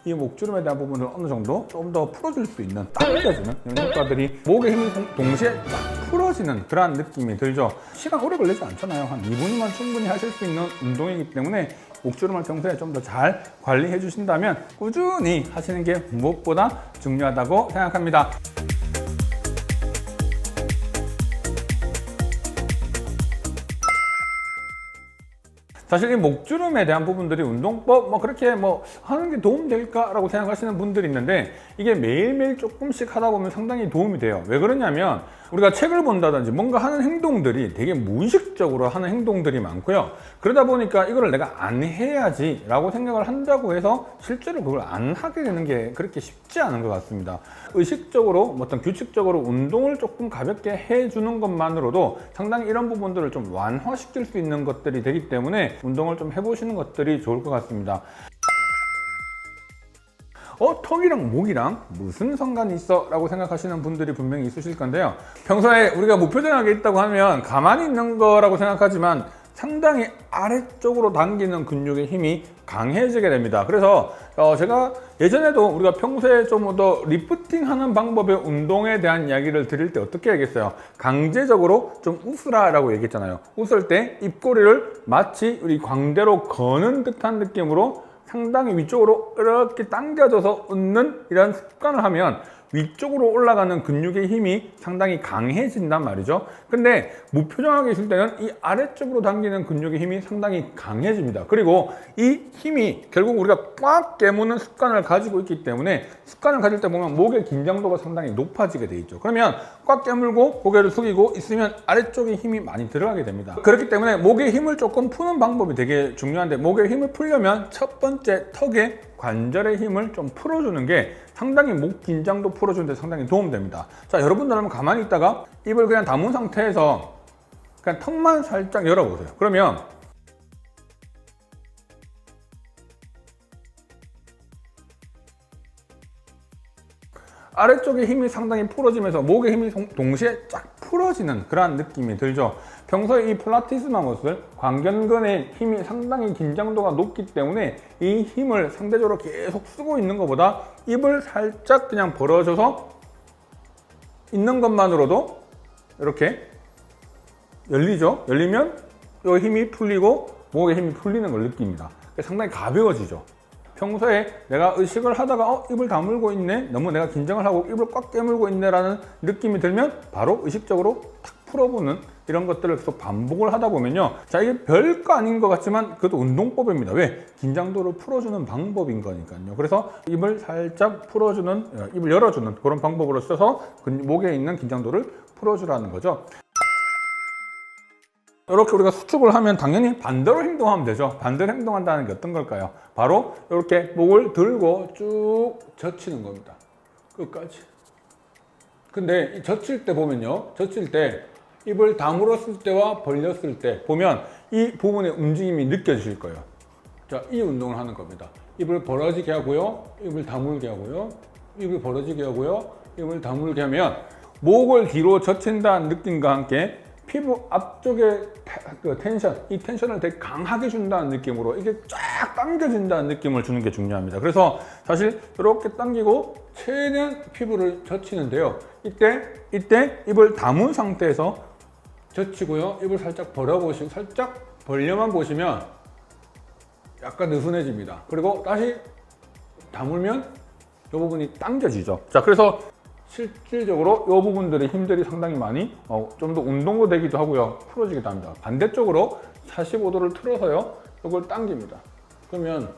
이 목주름에 대한 부분을 어느 정도 좀 더 풀어줄 수 있는, 당겨주는 이런 효과들이, 목의 힘이 동시에 쫙 풀어지는 그러한 느낌이 들죠. 시간 오래 걸리지 않잖아요. 한 2분이면 충분히 하실 수 있는 운동이기 때문에 목주름을 평소에 좀 더 잘 관리해 주신다면 꾸준히 하시는 게 무엇보다 중요하다고 생각합니다. 사실 이 목주름에 대한 부분들이 운동법 그렇게 하는 게 도움될까라고 생각하시는 분들이 있는데, 이게 매일매일 조금씩 하다 보면 상당히 도움이 돼요. 왜 그러냐면 우리가 책을 본다든지 뭔가 하는 행동들이 되게 무의식적으로 하는 행동들이 많고요. 그러다 보니까 이거를 내가 안 해야지 라고 생각을 한다고 해서 실제로 그걸 안 하게 되는 게 그렇게 쉽지 않은 것 같습니다. 의식적으로 어떤 규칙적으로 운동을 조금 가볍게 해주는 것만으로도 상당히 이런 부분들을 좀 완화시킬 수 있는 것들이 되기 때문에 운동을 좀 해보시는 것들이 좋을 것 같습니다. 턱이랑 목이랑 무슨 상관이 있어? 라고 생각하시는 분들이 분명히 있으실 건데요. 평소에 우리가 무표정하게 있다고 하면 가만히 있는 거라고 생각하지만 상당히 아래쪽으로 당기는 근육의 힘이 강해지게 됩니다. 그래서 제가 예전에도 우리가 평소에 좀 더 리프팅 하는 방법의 운동에 대한 이야기를 드릴 때 어떻게 얘기했어요? 강제적으로 좀 웃으라 라고 얘기했잖아요. 웃을 때 입꼬리를 마치 우리 광대로 거는 듯한 느낌으로 상당히 위쪽으로 이렇게 당겨져서 웃는 이런 습관을 하면 위쪽으로 올라가는 근육의 힘이 상당히 강해진단 말이죠. 근데 무표정하게 있을 때는 이 아래쪽으로 당기는 근육의 힘이 상당히 강해집니다. 그리고 이 힘이 결국 우리가 꽉 깨무는 습관을 가지고 있기 때문에, 습관을 가질 때 보면 목의 긴장도가 상당히 높아지게 돼 있죠. 그러면 꽉 깨물고 고개를 숙이고 있으면 아래쪽에 힘이 많이 들어가게 됩니다. 그렇기 때문에 목의 힘을 조금 푸는 방법이 되게 중요한데, 목의 힘을 풀려면 첫 번째 턱의 관절의 힘을 좀 풀어주는 게 상당히 목 긴장도 풀어주는 데 상당히 도움됩니다. 자, 여러분들 한번 가만히 있다가 입을 그냥 다문 상태에서 그냥 턱만 살짝 열어보세요. 그러면 아래쪽의 힘이 상당히 풀어지면서 목의 힘이 동시에 쫙 풀어지는 그런 느낌이 들죠. 평소에 이 필라테스 마우스를 광견근의 힘이 상당히 긴장도가 높기 때문에 이 힘을 상대적으로 계속 쓰고 있는 것보다 입을 살짝 그냥 벌어져서 있는 것만으로도 이렇게 열리죠. 열리면 이 힘이 풀리고 목의 힘이 풀리는 걸 느낍니다. 상당히 가벼워지죠. 평소에 내가 의식을 하다가 입을 다물고 있네, 너무 내가 긴장을 하고 입을 꽉 깨물고 있네 라는 느낌이 들면 바로 의식적으로 탁 풀어보는 이런 것들을 계속 반복을 하다 보면요, 자, 이게 별거 아닌 것 같지만 그것도 운동법입니다. 왜? 긴장도를 풀어주는 방법인 거니까요. 그래서 입을 살짝 풀어주는, 입을 열어주는 그런 방법으로 써서 목에 있는 긴장도를 풀어주라는 거죠. 이렇게 우리가 수축을 하면 당연히 반대로 행동하면 되죠. 반대로 행동한다는 게 어떤 걸까요? 바로 이렇게 목을 들고 쭉 젖히는 겁니다. 끝까지. 근데 이 젖힐 때 보면요, 젖힐 때 입을 다물었을 때와 벌렸을 때 보면 이 부분의 움직임이 느껴지실 거예요. 자, 이 운동을 하는 겁니다. 입을 벌어지게 하고요, 입을 다물게 하고요, 입을 벌어지게 하고요, 입을 다물게 하면 목을 뒤로 젖힌다는 느낌과 함께 피부 앞쪽의 텐션, 이 텐션을 되게 강하게 준다는 느낌으로 이게 쫙 당겨진다는 느낌을 주는 게 중요합니다. 그래서 사실 이렇게 당기고 최대한 피부를 젖히는데요. 이때 입을 다문 상태에서 젖히고요. 입을 살짝 벌어보시고, 살짝 벌려만 보시면 약간 느슨해집니다. 그리고 다시 다물면 이 부분이 당겨지죠. 자, 그래서 실질적으로 이 부분들의 힘들이 상당히 많이 좀 더 운동도 되기도 하고요, 풀어지기도 합니다. 반대쪽으로 45도를 틀어서요, 이걸 당깁니다. 그러면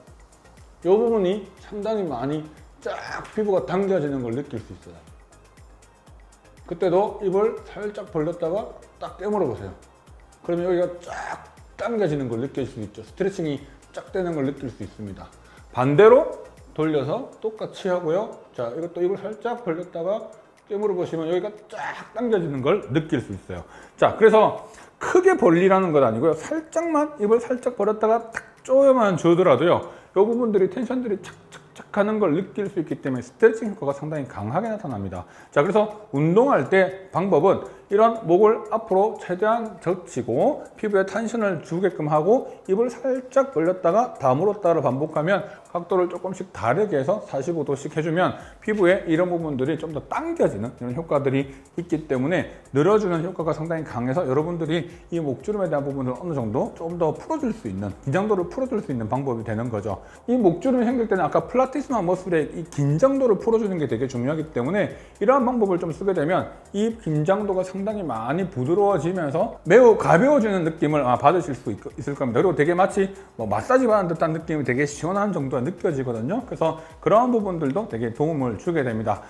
이 부분이 상당히 많이 쫙 피부가 당겨지는 걸 느낄 수 있어요. 그때도 입을 살짝 벌렸다가 딱 깨물어 보세요. 그러면 여기가 쫙 당겨지는 걸 느낄 수 있죠. 스트레칭이 쫙 되는 걸 느낄 수 있습니다. 반대로 돌려서 똑같이 하고요. 자, 이것도 입을 살짝 벌렸다가 깨물어 보시면 여기가 쫙 당겨지는 걸 느낄 수 있어요. 자, 그래서 크게 벌리라는 건 아니고요, 살짝만 입을 살짝 벌렸다가 탁 조여만 주더라도요, 이 부분들이 텐션들이 착착착 하는 걸 느낄 수 있기 때문에 스트레칭 효과가 상당히 강하게 나타납니다. 자, 그래서 운동할 때 방법은 이런 목을 앞으로 최대한 젖히고 피부에 텐션을 주게끔 하고 입을 살짝 벌렸다가 다 물었다를 반복하면 각도를 조금씩 다르게 해서 45도씩 해주면 피부에 이런 부분들이 좀 더 당겨지는 이런 효과들이 있기 때문에 늘어주는 효과가 상당히 강해서 여러분들이 이 목주름에 대한 부분을 어느 정도 좀 더 풀어줄 수 있는, 긴장도를 풀어줄 수 있는 방법이 되는 거죠. 이 목주름이 생길 때는 아까 플라티스마 머슬의 이 긴장도를 풀어주는 게 되게 중요하기 때문에 이러한 방법을 좀 쓰게 되면 이 긴장도가 상당히 많이 부드러워지면서 매우 가벼워지는 느낌을 받으실 수 있을 겁니다. 그리고 되게 마치 뭐 마사지 받는 듯한 느낌이 되게 시원한 정도가 느껴지거든요. 그래서 그러한 부분들도 되게 도움을 주게 됩니다.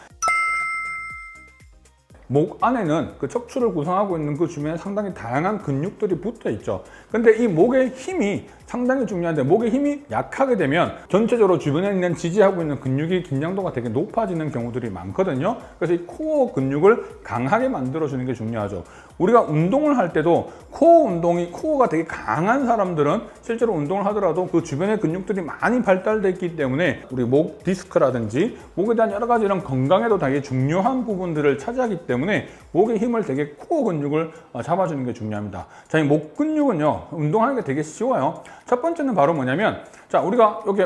목 안에는 그 척추를 구성하고 있는 그 주변에 상당히 다양한 근육들이 붙어 있죠. 근데 이 목의 힘이 상당히 중요한데 목의 힘이 약하게 되면 전체적으로 주변에 있는 지지하고 있는 근육이 긴장도가 되게 높아지는 경우들이 많거든요. 그래서 이 코어 근육을 강하게 만들어주는 게 중요하죠. 우리가 운동을 할 때도 코어가 되게 강한 사람들은 실제로 운동을 하더라도 그 주변의 근육들이 많이 발달되어 있기 때문에 우리 목 디스크라든지 목에 대한 여러 가지 이런 건강에도 되게 중요한 부분들을 차지하기 때문에 목의 힘을 되게 코어 근육을 잡아주는 게 중요합니다. 자, 이 목 근육은요, 운동하는 게 되게 쉬워요. 첫 번째는 바로 뭐냐면, 자, 우리가 여기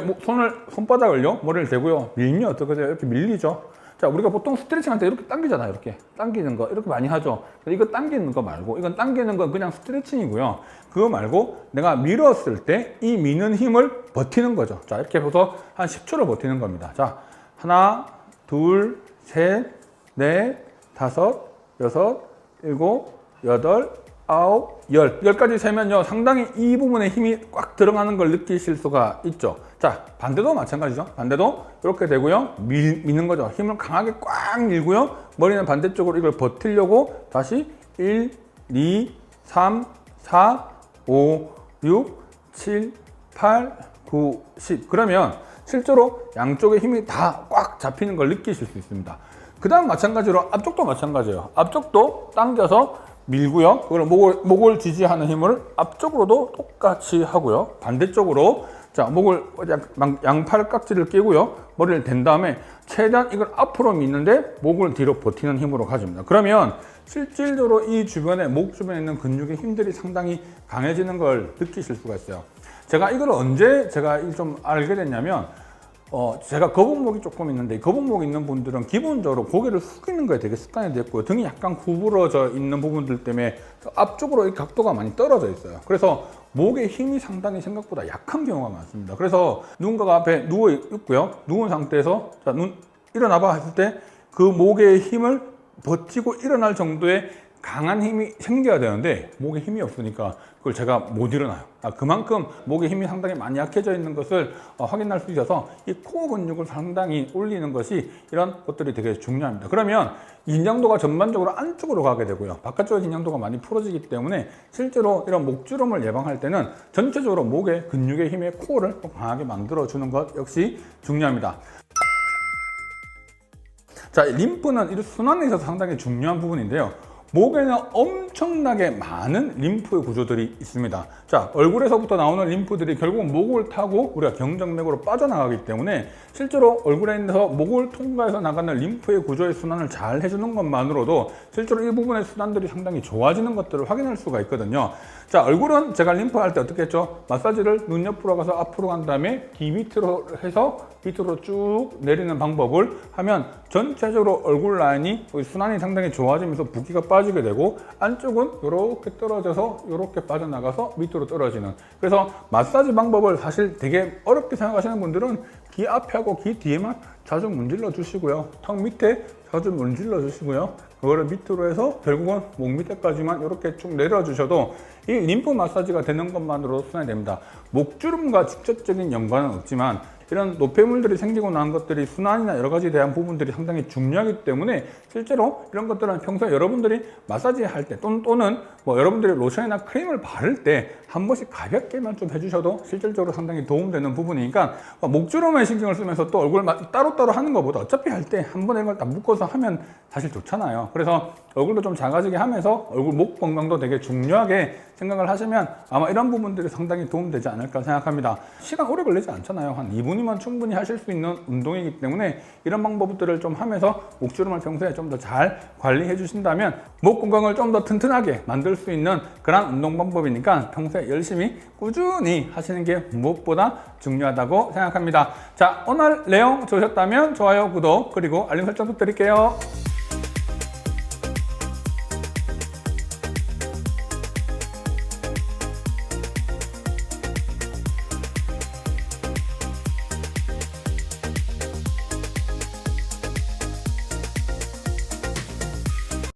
손바닥을요, 머리를 대고요, 밀면 어떻게 돼요? 이렇게 밀리죠. 자, 우리가 보통 스트레칭 할 때 이렇게 당기잖아요. 이렇게 당기는 거 이렇게 많이 하죠. 이거 당기는 거 말고, 이건 당기는 건 그냥 스트레칭이고요. 그거 말고 내가 밀었을 때 이 미는 힘을 버티는 거죠. 자, 이렇게 해서 한 10초를 버티는 겁니다. 자, 하나, 둘, 셋, 넷, 다섯, 여섯, 일곱, 여덟, 아홉, 열까지 세면요, 상당히 이 부분에 힘이 꽉 들어가는 걸 느끼실 수가 있죠. 자, 반대도 마찬가지죠. 반대도 이렇게 되고요, 미는 거죠. 힘을 강하게 꽉 밀고요, 머리는 반대쪽으로 이걸 버티려고 다시 1, 2, 3, 4, 5, 6, 7, 8, 9, 10. 그러면 실제로 양쪽의 힘이 다 꽉 잡히는 걸 느끼실 수 있습니다. 그 다음 마찬가지로 앞쪽도 마찬가지예요. 앞쪽도 당겨서 밀고요. 그걸 목을 지지하는 힘을 앞쪽으로도 똑같이 하고요. 반대쪽으로, 자, 목을 양팔 깍지를 끼고요. 머리를 댄 다음에 최대한 이걸 앞으로 미는데 목을 뒤로 버티는 힘으로 가집니다. 그러면 실질적으로 이 주변에, 목 주변에 있는 근육의 힘들이 상당히 강해지는 걸 느끼실 수가 있어요. 제가 이걸 언제 좀 알게 됐냐면, 제가 거북목이 조금 있는데, 거북목이 있는 분들은 기본적으로 고개를 숙이는 거에 되게 습관이 됐고요. 등이 약간 구부러져 있는 부분들 때문에 앞쪽으로 이 각도가 많이 떨어져 있어요. 그래서 목의 힘이 상당히 생각보다 약한 경우가 많습니다. 그래서 누군가가 앞에 누워 있고요. 누운 상태에서, 자, 일어나봐 했을 때 그 목의 힘을 버티고 일어날 정도의 강한 힘이 생겨야 되는데 목에 힘이 없으니까 그걸 제가 못 일어나요. 그만큼 목의 힘이 상당히 많이 약해져 있는 것을 확인할 수 있어서 이 코어 근육을 상당히 올리는 것이, 이런 것들이 되게 중요합니다. 그러면 긴장도가 전반적으로 안쪽으로 가게 되고요, 바깥쪽의 긴장도가 많이 풀어지기 때문에 실제로 이런 목주름을 예방할 때는 전체적으로 목의 근육의 힘의 코어를 강하게 만들어주는 것 역시 중요합니다. 자, 림프는 이 순환에 있어서 상당히 중요한 부분인데요. 목에는 엄청나게 많은 림프의 구조들이 있습니다. 자, 얼굴에서부터 나오는 림프들이 결국 목을 타고 우리가 경정맥으로 빠져나가기 때문에 실제로 얼굴에 있는 목을 통과해서 나가는 림프의 구조의 순환을 잘 해주는 것만으로도 실제로 이 부분의 순환들이 상당히 좋아지는 것들을 확인할 수가 있거든요. 자, 얼굴은 제가 림프 할 때 어떻게 했죠? 마사지를 눈 옆으로 가서 앞으로 간 다음에 귀 밑으로 해서 밑으로 쭉 내리는 방법을 하면 전체적으로 얼굴 라인이 순환이 상당히 좋아지면서 붓기가 빠지게 되고, 안쪽은 이렇게 떨어져서 이렇게 빠져나가서 밑으로 떨어지는. 그래서 마사지 방법을 사실 되게 어렵게 생각하시는 분들은 귀 앞에 하고 귀 뒤에만 자주 문질러 주시고요, 턱 밑에 자주 문질러 주시고요, 그거를 밑으로 해서 결국은 목 밑에까지만 이렇게 쭉 내려주셔도 이 림프 마사지가 되는 것만으로도 순환이 됩니다. 목주름과 직접적인 연관은 없지만 이런 노폐물들이 생기고 난 것들이 순환이나 여러 가지에 대한 부분들이 상당히 중요하기 때문에 실제로 이런 것들은 평소에 여러분들이 마사지 할 때 또는 뭐 여러분들이 로션이나 크림을 바를 때 한 번씩 가볍게만 좀 해주셔도 실질적으로 상당히 도움되는 부분이니까 목주름에 신경을 쓰면서 또 얼굴 따로따로 하는 것보다 어차피 할 때 한 번에 이걸 딱 묶어서 하면 사실 좋잖아요. 그래서 얼굴도 좀 작아지게 하면서 얼굴 목 건강도 되게 중요하게 생각을 하시면 아마 이런 부분들이 상당히 도움되지 않을까 생각합니다. 시간 오래 걸리지 않잖아요. 한 2분이면 충분히 하실 수 있는 운동이기 때문에 이런 방법들을 좀 하면서 목주름을 평소에 좀 더 잘 관리해 주신다면 목 건강을 좀 더 튼튼하게 만들 수 있는 그런 운동 방법이니까 평소에 열심히 꾸준히 하시는 게 무엇보다 중요하다고 생각합니다. 자, 오늘 내용 좋으셨다면 좋아요, 구독, 그리고 알림 설정 부탁드릴게요.